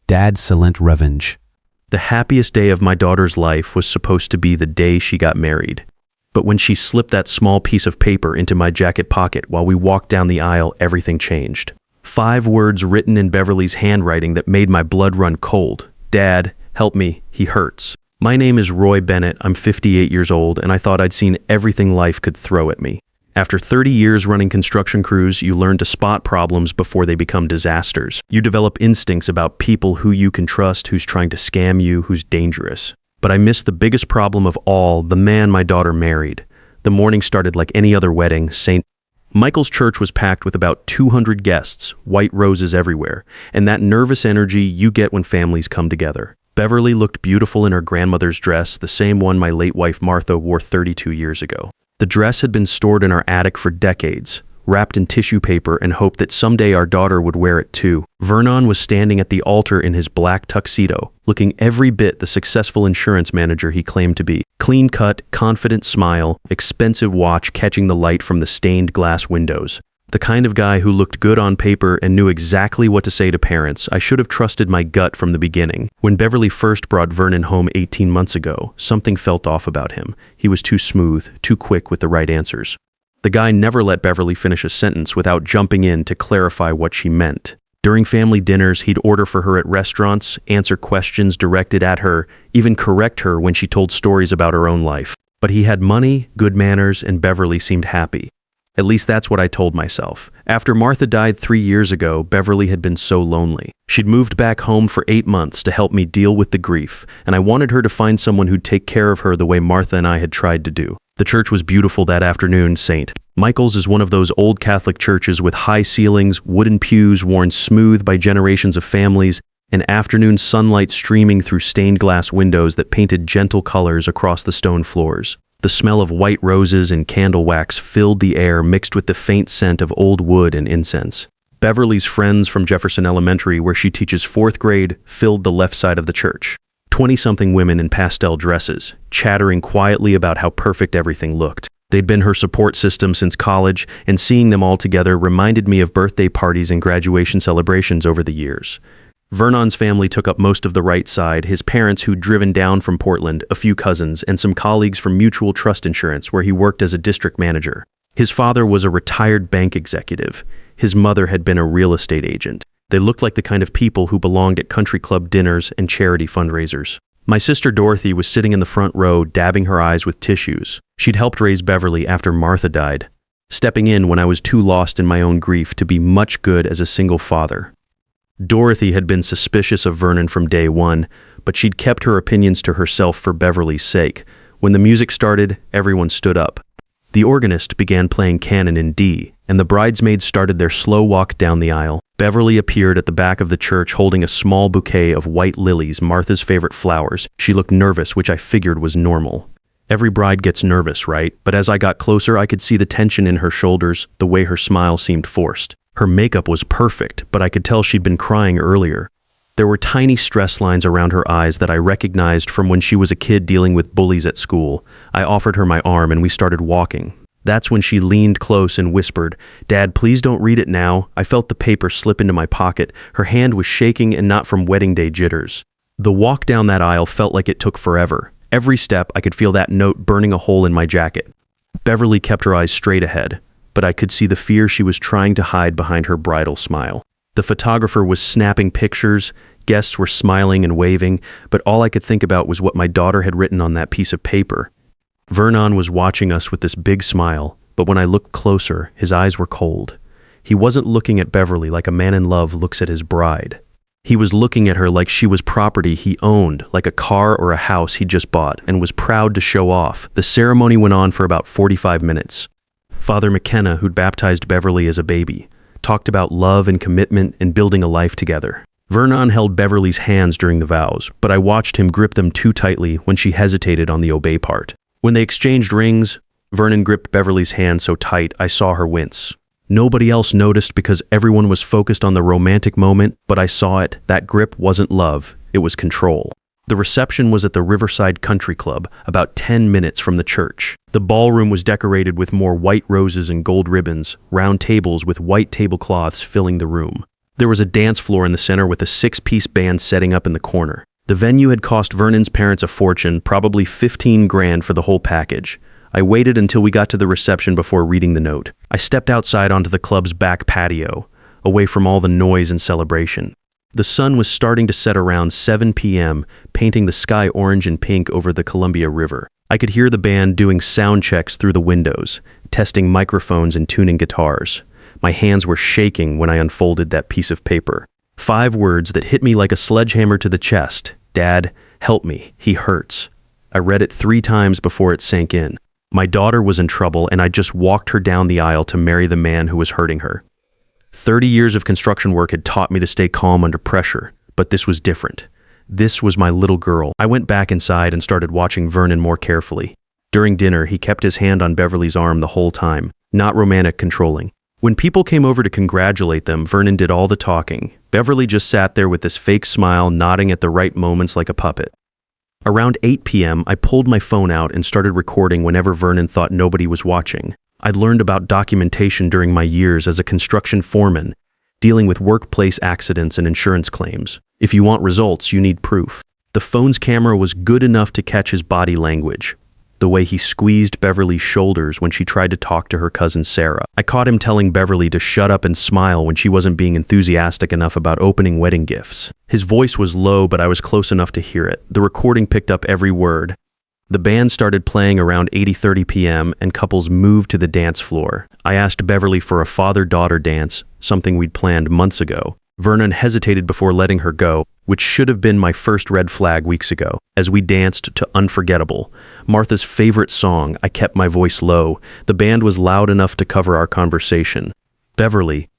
Dad's silent revenge. The happiest day of my daughter's life was supposed to be the day she got married. But when she slipped that small piece of paper into my jacket pocket while we walked down the aisle, everything changed. 5 words written in Beverly's handwriting that made my blood run cold. Dad, help me, he hurts. My name is Roy Bennett, I'm 58 years old, and I thought I'd seen everything life could throw at me. After 30 years running construction crews, you learn to spot problems before they become disasters. You develop instincts about people who you can trust, who's trying to scam you, who's dangerous. But I missed the biggest problem of all, the man my daughter married. The morning started like any other wedding. St. Michael's church was packed with about 200 guests, white roses everywhere, and that nervous energy you get when families come together. Beverly looked beautiful in her grandmother's dress, the same one my late wife Martha wore 32 years ago. The dress had been stored in our attic for decades, wrapped in tissue paper and hoped that someday our daughter would wear it too. Vernon was standing at the altar in his black tuxedo, looking every bit the successful insurance manager he claimed to be. Clean-cut, confident smile, expensive watch catching the light from the stained glass windows. The kind of guy who looked good on paper and knew exactly what to say to parents. I should have trusted my gut from the beginning. When Beverly first brought Vernon home 18 months ago, something felt off about him. He was too smooth, too quick with the right answers. The guy never let Beverly finish a sentence without jumping in to clarify what she meant. During family dinners, he'd order for her at restaurants, answer questions directed at her, even correct her when she told stories about her own life. But he had money, good manners, and Beverly seemed happy. At least that's what I told myself. After Martha died 3 years ago, Beverly had been so lonely. She'd moved back home for 8 months to help me deal with the grief, and I wanted her to find someone who'd take care of her the way Martha and I had tried to do. The church was beautiful that afternoon. St. Michael's is one of those old Catholic churches with high ceilings, wooden pews worn smooth by generations of families, and afternoon sunlight streaming through stained glass windows that painted gentle colors across the stone floors. The smell of white roses and candle wax filled the air, mixed with the faint scent of old wood and incense. Beverly's friends from Jefferson Elementary, where she teaches 4th grade, filled the left side of the church. 20-something women in pastel dresses, chattering quietly about how perfect everything looked. They'd been her support system since college, and seeing them all together reminded me of birthday parties and graduation celebrations over the years. Vernon's family took up most of the right side, his parents who'd driven down from Portland, a few cousins, and some colleagues from Mutual Trust Insurance, where he worked as a district manager. His father was a retired bank executive. His mother had been a real estate agent. They looked like the kind of people who belonged at country club dinners and charity fundraisers. My sister Dorothy was sitting in the front row, dabbing her eyes with tissues. She'd helped raise Beverly after Martha died, stepping in when I was too lost in my own grief to be much good as a single father. Dorothy had been suspicious of Vernon from day one, but she'd kept her opinions to herself for Beverly's sake. When the music started, everyone stood up. The organist began playing Canon in D, and the bridesmaids started their slow walk down the aisle. Beverly appeared at the back of the church holding a small bouquet of white lilies, Martha's favorite flowers. She looked nervous, which I figured was normal. Every bride gets nervous, right? But as I got closer, I could see the tension in her shoulders, the way her smile seemed forced. Her makeup was perfect, but I could tell she'd been crying earlier. There were tiny stress lines around her eyes that I recognized from when she was a kid dealing with bullies at school. I offered her my arm and we started walking. That's when she leaned close and whispered, "Dad, please don't read it now." I felt the paper slip into my pocket. Her hand was shaking and not from wedding day jitters. The walk down that aisle felt like it took forever. Every step, I could feel that note burning a hole in my jacket. Beverly kept her eyes straight ahead, but I could see the fear she was trying to hide behind her bridal smile. The photographer was snapping pictures, guests were smiling and waving, but all I could think about was what my daughter had written on that piece of paper. Vernon was watching us with this big smile, but when I looked closer, his eyes were cold. He wasn't looking at Beverly like a man in love looks at his bride. He was looking at her like she was property he owned, like a car or a house he'd just bought, and was proud to show off. The ceremony went on for about 45 minutes. Father McKenna, who'd baptized Beverly as a baby, talked about love and commitment and building a life together. Vernon held Beverly's hands during the vows, but I watched him grip them too tightly when she hesitated on the obey part. When they exchanged rings, Vernon gripped Beverly's hand so tight I saw her wince. Nobody else noticed because everyone was focused on the romantic moment, but I saw it. That grip wasn't love, it was control. The reception was at the Riverside Country Club, about 10 minutes from the church. The ballroom was decorated with more white roses and gold ribbons, round tables with white tablecloths filling the room. There was a dance floor in the center with a 6-piece band setting up in the corner. The venue had cost Vernon's parents a fortune, probably 15 grand for the whole package. I waited until we got to the reception before reading the note. I stepped outside onto the club's back patio, away from all the noise and celebration. The sun was starting to set around 7 p.m., painting the sky orange and pink over the Columbia River. I could hear the band doing sound checks through the windows, testing microphones and tuning guitars. My hands were shaking when I unfolded that piece of paper. 5 words that hit me like a sledgehammer to the chest. Dad, help me. He hurts. I read it 3 times before it sank in. My daughter was in trouble, and I just walked her down the aisle to marry the man who was hurting her. 30 years of construction work had taught me to stay calm under pressure, but this was different. This was my little girl. I went back inside and started watching Vernon more carefully. During dinner, he kept his hand on Beverly's arm the whole time, not romantic, controlling. When people came over to congratulate them, Vernon did all the talking. Beverly just sat there with this fake smile, nodding at the right moments like a puppet. Around 8 p.m., I pulled my phone out and started recording whenever Vernon thought nobody was watching. I'd learned about documentation during my years as a construction foreman, dealing with workplace accidents and insurance claims. If you want results, you need proof. The phone's camera was good enough to catch his body language, the way he squeezed Beverly's shoulders when she tried to talk to her cousin Sarah. I caught him telling Beverly to shut up and smile when she wasn't being enthusiastic enough about opening wedding gifts. His voice was low, but I was close enough to hear it. The recording picked up every word. The band started playing around 8:30 p.m. and couples moved to the dance floor. I asked Beverly for a father-daughter dance, something we'd planned months ago. Vernon hesitated before letting her go, which should have been my first red flag weeks ago. As we danced to Unforgettable, Martha's favorite song, I kept my voice low. The band was loud enough to cover our conversation. Beverly,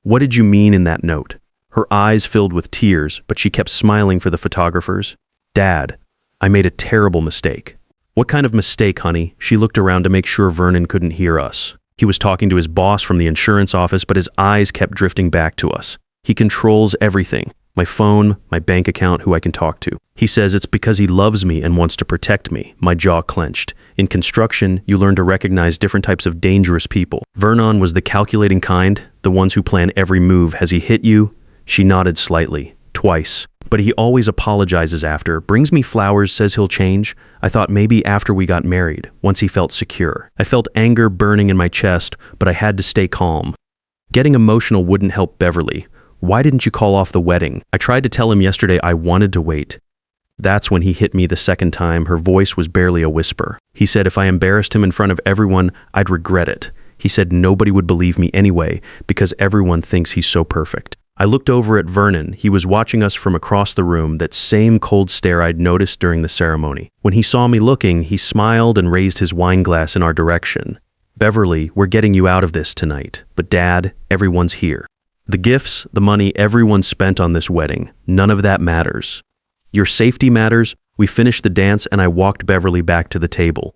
what did you mean in that note? Her eyes filled with tears, but she kept smiling for the photographers. Dad, I made a terrible mistake. What kind of mistake, honey? She looked around to make sure Vernon couldn't hear us. He was talking to his boss from the insurance office, but his eyes kept drifting back to us. He controls everything. My phone, my bank account, who I can talk to. He says it's because he loves me and wants to protect me. My jaw clenched. In construction, you learn to recognize different types of dangerous people. Vernon was the calculating kind, the ones who plan every move. Has he hit you? She nodded slightly, twice. But he always apologizes after, brings me flowers, says he'll change. I thought maybe after we got married, once he felt secure. I felt anger burning in my chest, but I had to stay calm. Getting emotional wouldn't help Beverly. Why didn't you call off the wedding? I tried to tell him yesterday I wanted to wait. That's when he hit me the second time. Her voice was barely a whisper. He said if I embarrassed him in front of everyone, I'd regret it. He said nobody would believe me anyway, because everyone thinks he's so perfect. I looked over at Vernon. He was watching us from across the room, that same cold stare I'd noticed during the ceremony. When he saw me looking, he smiled and raised his wine glass in our direction. Beverly, we're getting you out of this tonight. But Dad, everyone's here. The gifts, the money everyone spent on this wedding, none of that matters. Your safety matters. We finished the dance and I walked Beverly back to the table.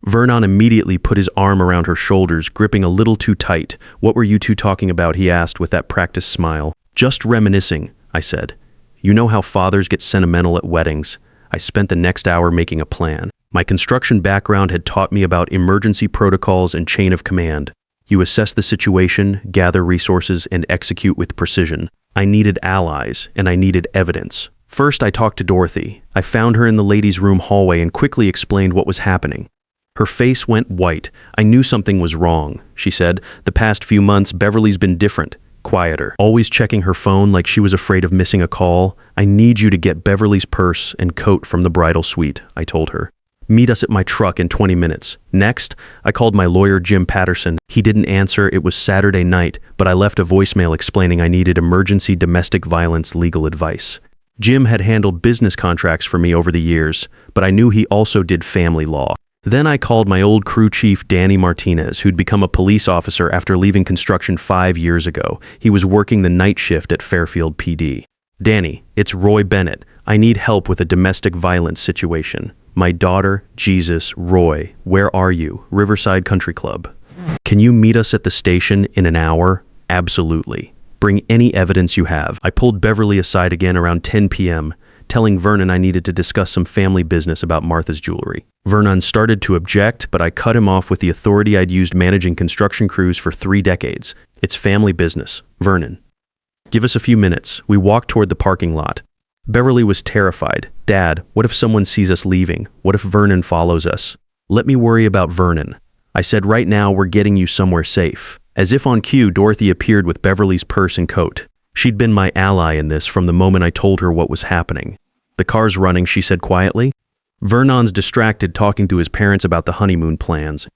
Vernon immediately put his arm around her shoulders, gripping a little too tight. What were you two talking about? He asked with that practiced smile. Just reminiscing, I said. You know how fathers get sentimental at weddings. I spent the next hour making a plan. My construction background had taught me about emergency protocols and chain of command. You assess the situation, gather resources, and execute with precision. I needed allies, and I needed evidence. First, I talked to Dorothy. I found her in the ladies' room hallway and quickly explained what was happening. Her face went white. I knew something was wrong, she said. The past few months, Beverly's been different, quieter, always checking her phone like she was afraid of missing a call. I need you to get Beverly's purse and coat from the bridal suite, I told her. Meet us at my truck in 20 minutes. Next, I called my lawyer, Jim Patterson. He didn't answer. It was Saturday night, but I left a voicemail explaining I needed emergency domestic violence legal advice. Jim had handled business contracts for me over the years, but I knew he also did family law. Then I called my old crew chief, Danny Martinez, who'd become a police officer after leaving construction 5 years ago. He was working the night shift at Fairfield PD. Danny, it's Roy Bennett. I need help with a domestic violence situation. My daughter, Jesus, Roy, where are you? Riverside Country Club. Can you meet us at the station in an hour? Absolutely. Bring any evidence you have. I pulled Beverly aside again around 10 p.m., telling Vernon I needed to discuss some family business about Martha's jewelry. Vernon started to object, but I cut him off with the authority I'd used managing construction crews for 3 decades. It's family business. Vernon, Give us a few minutes. We walked toward the parking lot. Beverly was terrified. Dad, what if someone sees us leaving? What if Vernon follows us? Let me worry about Vernon. I said, right now we're getting you somewhere safe. As if on cue, Dorothy appeared with Beverly's purse and coat. She'd been my ally in this from the moment I told her what was happening. The car's running, she said quietly. Vernon's distracted talking to his parents about the honeymoon plans.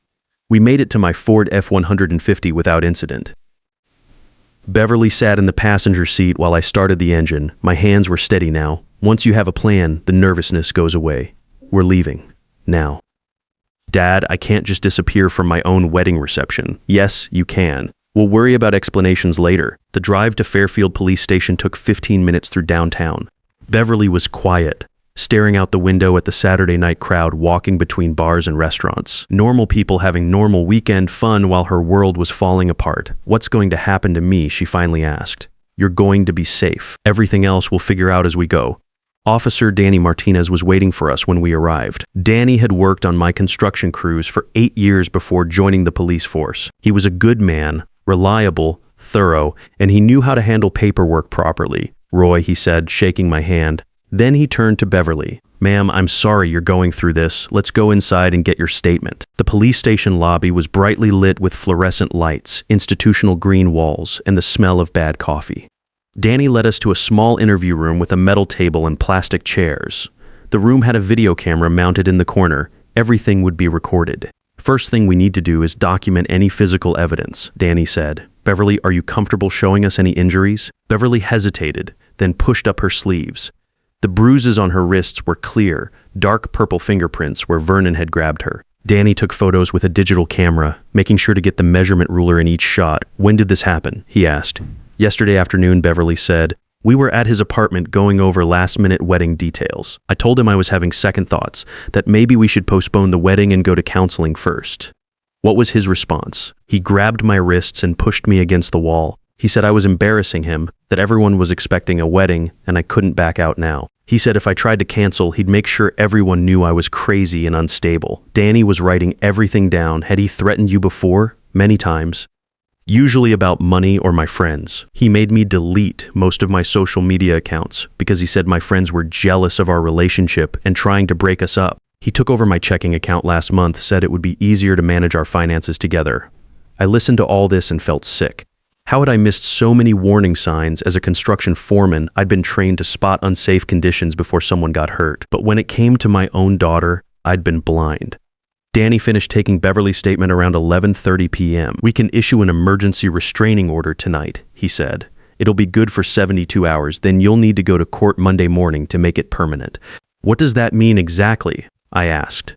We made it to my Ford F-150 without incident. Beverly sat in the passenger seat while I started the engine. My hands were steady now. Once you have a plan, the nervousness goes away. We're leaving. Now. Dad, I can't just disappear from my own wedding reception. Yes, you can. We'll worry about explanations later. The drive to Fairfield Police Station took 15 minutes through downtown. Beverly was quiet, staring out the window at the Saturday night crowd walking between bars and restaurants. Normal people having normal weekend fun while her world was falling apart. What's going to happen to me, she finally asked. You're going to be safe. Everything else we'll figure out as we go. Officer Danny Martinez was waiting for us when we arrived. Danny had worked on my construction crews for 8 years before joining the police force. He was a good man, reliable, thorough, and he knew how to handle paperwork properly. Roy, he said, shaking my hand. Then he turned to Beverly. Ma'am, I'm sorry you're going through this. Let's go inside and get your statement. The police station lobby was brightly lit with fluorescent lights, institutional green walls, and the smell of bad coffee. Danny led us to a small interview room with a metal table and plastic chairs. The room had a video camera mounted in the corner. Everything would be recorded. First thing we need to do is document any physical evidence, Danny said. Beverly, are you comfortable showing us any injuries? Beverly hesitated, then pushed up her sleeves. The bruises on her wrists were clear, dark purple fingerprints where Vernon had grabbed her. Danny took photos with a digital camera, making sure to get the measurement ruler in each shot. When did this happen? He asked. Yesterday afternoon, Beverly said. We were at his apartment going over last-minute wedding details. I told him I was having second thoughts, that maybe we should postpone the wedding and go to counseling first. What was his response? He grabbed my wrists and pushed me against the wall. He said I was embarrassing him, that everyone was expecting a wedding, and I couldn't back out now. He said if I tried to cancel, he'd make sure everyone knew I was crazy and unstable. Danny was writing everything down. Had he threatened you before? Many times. Usually about money or my friends. He made me delete most of my social media accounts because he said my friends were jealous of our relationship and trying to break us up. He took over my checking account last month, said it would be easier to manage our finances together. I listened to all this and felt sick. How had I missed so many warning signs? As a construction foreman, I'd been trained to spot unsafe conditions before someone got hurt. But when it came to my own daughter, I'd been blind. Danny finished taking Beverly's statement around 11:30 p.m. We can issue an emergency restraining order tonight, he said. It'll be good for 72 hours, then you'll need to go to court Monday morning to make it permanent. What does that mean exactly? I asked.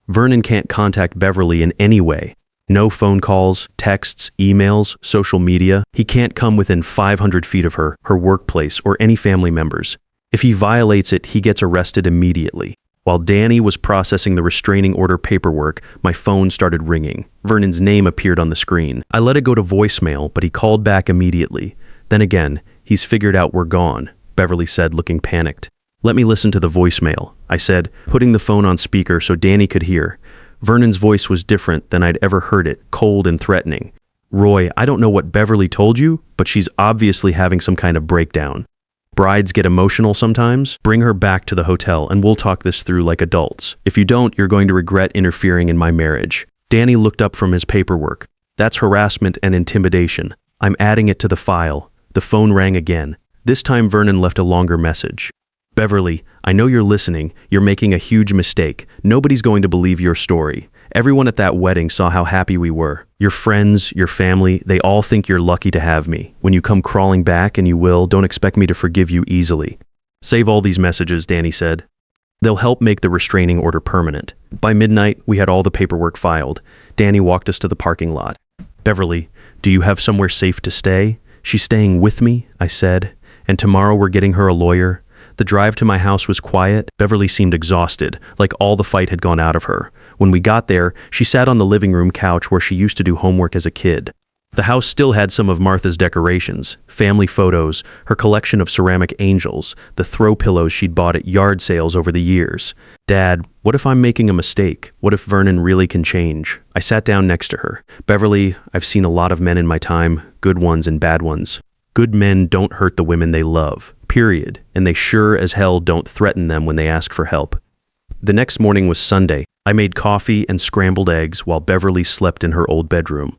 Vernon can't contact Beverly in any way. No phone calls, texts, emails, social media. He can't come within 500 feet of her, her workplace, or any family members. If he violates it, he gets arrested immediately. While Danny was processing the restraining order paperwork, my phone started ringing. Vernon's name appeared on the screen. I let it go to voicemail, but he called back immediately. Then again, he's figured out we're gone, Beverly said, looking panicked. Let me listen to the voicemail, I said, putting the phone on speaker so Danny could hear. Vernon's voice was different than I'd ever heard it, cold and threatening. Roy, I don't know what Beverly told you, but she's obviously having some kind of breakdown. Brides get emotional sometimes. Bring her back to the hotel and we'll talk this through like adults. If you don't, you're going to regret interfering in my marriage. Danny looked up from his paperwork. That's harassment and intimidation. I'm adding it to the file. The phone rang again. This time Vernon left a longer message. Beverly, I know you're listening. You're making a huge mistake. Nobody's going to believe your story. Everyone at that wedding saw how happy we were. Your friends, your family, they all think you're lucky to have me. When you come crawling back, and you will, don't expect me to forgive you easily. Save all these messages, Danny said. They'll help make the restraining order permanent. By midnight, we had all the paperwork filed. Danny walked us to the parking lot. Beverly, do you have somewhere safe to stay? She's staying with me, I said. And tomorrow we're getting her a lawyer. The drive to my house was quiet. Beverly seemed exhausted, like all the fight had gone out of her. When we got there, she sat on the living room couch where she used to do homework as a kid. The house still had some of Martha's decorations, family photos, her collection of ceramic angels, the throw pillows she'd bought at yard sales over the years. Dad, what if I'm making a mistake? What if Vernon really can change? I sat down next to her. Beverly, I've seen a lot of men in my time, good ones and bad ones. Good men don't hurt the women they love, period, and they sure as hell don't threaten them when they ask for help. The next morning was Sunday. I made coffee and scrambled eggs while Beverly slept in her old bedroom.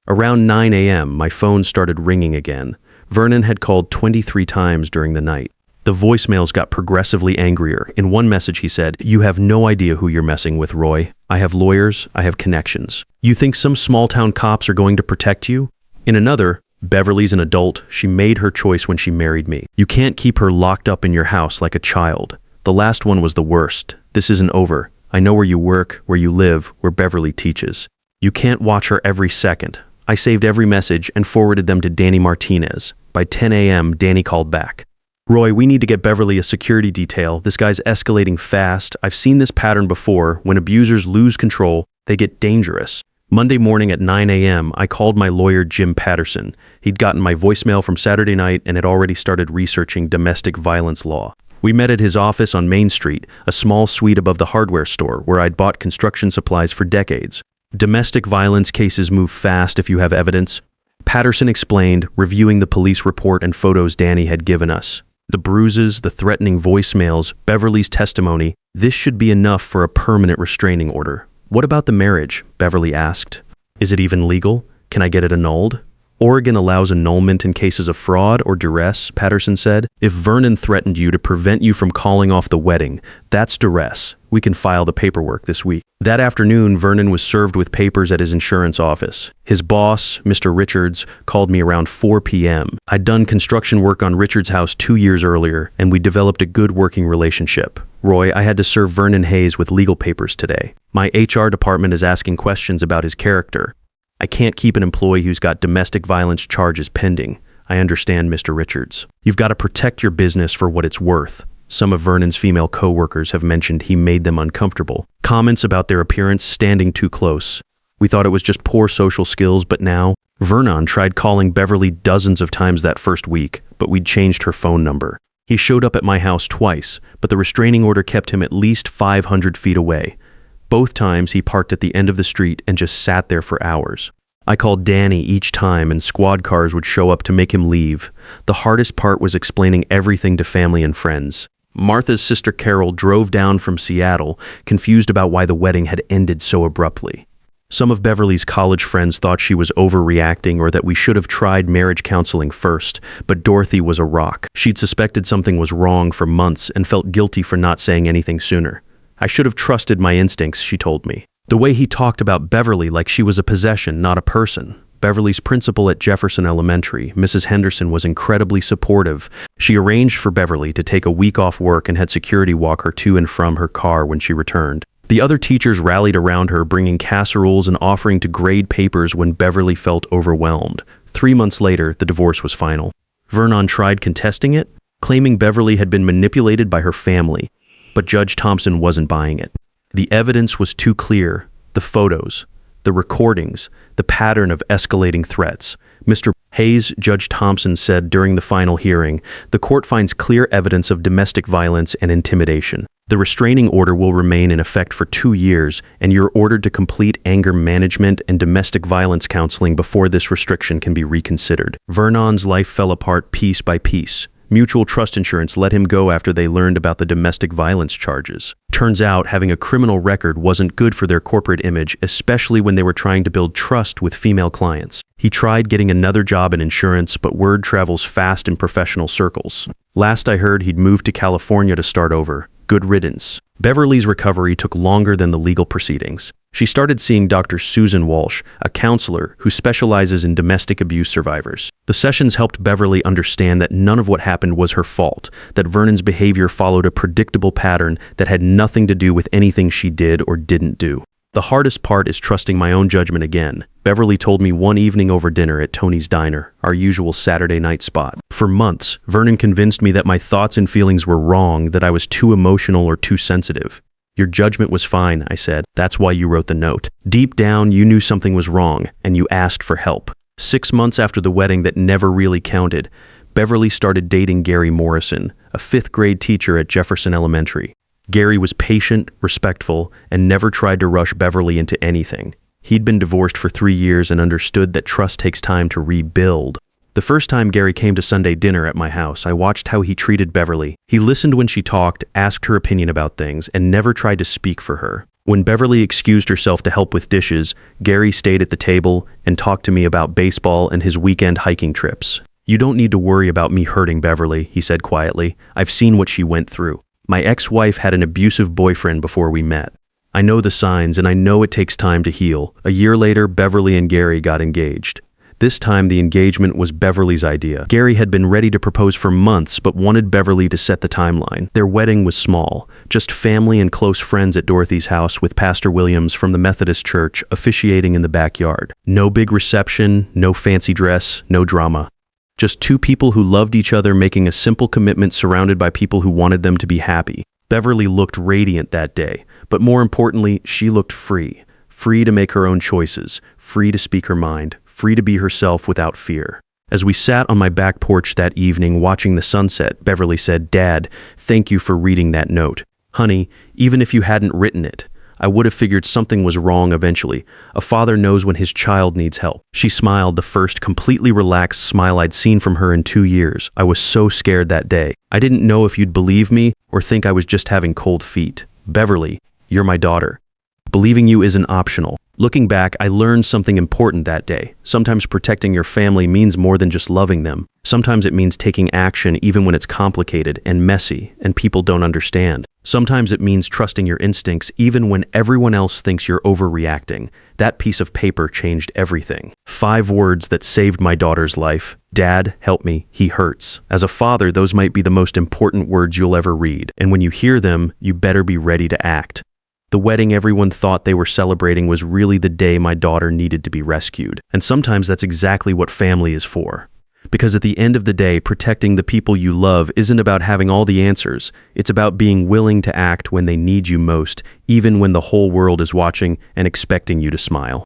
Around 9 a.m., my phone started ringing again. Vernon had called 23 times during the night. The voicemails got progressively angrier. In one message he said, "You have no idea who you're messing with, Roy. I have lawyers, I have connections. You think some small-town cops are going to protect you?" In another, "Beverly's an adult. She made her choice when she married me. You can't keep her locked up in your house like a child." The last one was the worst. "This isn't over. I know where you work, where you live, where Beverly teaches. You can't watch her every second." I saved every message and forwarded them to Danny Martinez. By 10 a.m., Danny called back. "Roy, we need to get Beverly a security detail. This guy's escalating fast. I've seen this pattern before. When abusers lose control, they get dangerous." Monday morning at 9 a.m., I called my lawyer, Jim Patterson. He'd gotten my voicemail from Saturday night and had already started researching domestic violence law. We met at his office on Main Street, a small suite above the hardware store where I'd bought construction supplies for decades. Domestic violence cases move fast if you have evidence. Patterson explained, reviewing the police report and photos Danny had given us. The bruises, the threatening voicemails, Beverly's testimony, this should be enough for a permanent restraining order. "What about the marriage?" Beverly asked. "Is it even legal? Can I get it annulled?" "Oregon allows annulment in cases of fraud or duress," Patterson said. "If Vernon threatened you to prevent you from calling off the wedding, that's duress. We can file the paperwork this week." That afternoon, Vernon was served with papers at his insurance office. His boss, Mr. Richards, called me around 4 p.m. I'd done construction work on Richards' house 2 years earlier, and we developed a good working relationship. "Roy, I had to serve Vernon Hayes with legal papers today. My HR department is asking questions about his character. I can't keep an employee who's got domestic violence charges pending. I understand, Mr. Richards. You've got to protect your business for what it's worth." Some of Vernon's female co-workers have mentioned he made them uncomfortable. Comments about their appearance standing too close. "We thought it was just poor social skills, but now..." Vernon tried calling Beverly dozens of times that first week, but we'd changed her phone number. He showed up at my house twice, but the restraining order kept him at least 500 feet away. Both times he parked at the end of the street and just sat there for hours. I called Danny each time and squad cars would show up to make him leave. The hardest part was explaining everything to family and friends. Martha's sister Carol drove down from Seattle, confused about why the wedding had ended so abruptly. Some of Beverly's college friends thought she was overreacting or that we should have tried marriage counseling first, but Dorothy was a rock. She'd suspected something was wrong for months and felt guilty for not saying anything sooner. "I should have trusted my instincts," she told me. The way he talked about Beverly like she was a possession, not a person. Beverly's principal at Jefferson Elementary, Mrs. Henderson, was incredibly supportive. She arranged for Beverly to take a week off work and had security walk her to and from her car when she returned. The other teachers rallied around her, bringing casseroles and offering to grade papers when Beverly felt overwhelmed. 3 months later, the divorce was final. Vernon tried contesting it, claiming Beverly had been manipulated by her family, but Judge Thompson wasn't buying it. The evidence was too clear. The photos, the recordings, the pattern of escalating threats. Mr. Hayes, Judge Thompson said during the final hearing, "The court finds clear evidence of domestic violence and intimidation. The restraining order will remain in effect for 2 years, and you're ordered to complete anger management and domestic violence counseling before this restriction can be reconsidered." Vernon's life fell apart piece by piece. Mutual Trust Insurance let him go after they learned about the domestic violence charges. Turns out having a criminal record wasn't good for their corporate image, especially when they were trying to build trust with female clients. He tried getting another job in insurance, but word travels fast in professional circles. Last I heard, he'd moved to California to start over. Good riddance. Beverly's recovery took longer than the legal proceedings. She started seeing Dr. Susan Walsh, a counselor who specializes in domestic abuse survivors. The sessions helped Beverly understand that none of what happened was her fault, that Vernon's behavior followed a predictable pattern that had nothing to do with anything she did or didn't do. The hardest part is trusting my own judgment again. Beverly told me one evening over dinner at Tony's Diner, our usual Saturday night spot. For months, Vernon convinced me that my thoughts and feelings were wrong, that I was too emotional or too sensitive. "Your judgment was fine," I said. "That's why you wrote the note. Deep down, you knew something was wrong, and you asked for help." 6 months after the wedding that never really counted, Beverly started dating Gary Morrison, a 5th grade teacher at Jefferson Elementary. Gary was patient, respectful, and never tried to rush Beverly into anything. He'd been divorced for 3 years and understood that trust takes time to rebuild. The first time Gary came to Sunday dinner at my house, I watched how he treated Beverly. He listened when she talked, asked her opinion about things, and never tried to speak for her. When Beverly excused herself to help with dishes, Gary stayed at the table and talked to me about baseball and his weekend hiking trips. "You don't need to worry about me hurting Beverly," he said quietly. "I've seen what she went through. My ex-wife had an abusive boyfriend before we met. I know the signs, and I know it takes time to heal." A year later, Beverly and Gary got engaged. This time, the engagement was Beverly's idea. Gary had been ready to propose for months, but wanted Beverly to set the timeline. Their wedding was small, just family and close friends at Dorothy's house, with Pastor Williams from the Methodist Church officiating in the backyard. No big reception, no fancy dress, no drama. Just two people who loved each other making a simple commitment surrounded by people who wanted them to be happy. Beverly looked radiant that day, but more importantly, she looked free. Free to make her own choices, free to speak her mind, free to be herself without fear. As we sat on my back porch that evening watching the sunset, Beverly said, "Dad, thank you for reading that note. Honey, even if you hadn't written it, I would have figured something was wrong eventually. A father knows when his child needs help." She smiled, the first completely relaxed smile I'd seen from her in 2 years. "I was so scared that day. I didn't know if you'd believe me or think I was just having cold feet. Beverly, you're my daughter. Believing you isn't optional." Looking back, I learned something important that day. Sometimes protecting your family means more than just loving them. Sometimes it means taking action even when it's complicated and messy and people don't understand. Sometimes it means trusting your instincts even when everyone else thinks you're overreacting. That piece of paper changed everything. 5 words that saved my daughter's life. "Dad, help me. He hurts." As a father, those might be the most important words you'll ever read. And when you hear them, you better be ready to act. The wedding everyone thought they were celebrating was really the day my daughter needed to be rescued. And sometimes that's exactly what family is for. Because at the end of the day, protecting the people you love isn't about having all the answers. It's about being willing to act when they need you most, even when the whole world is watching and expecting you to smile.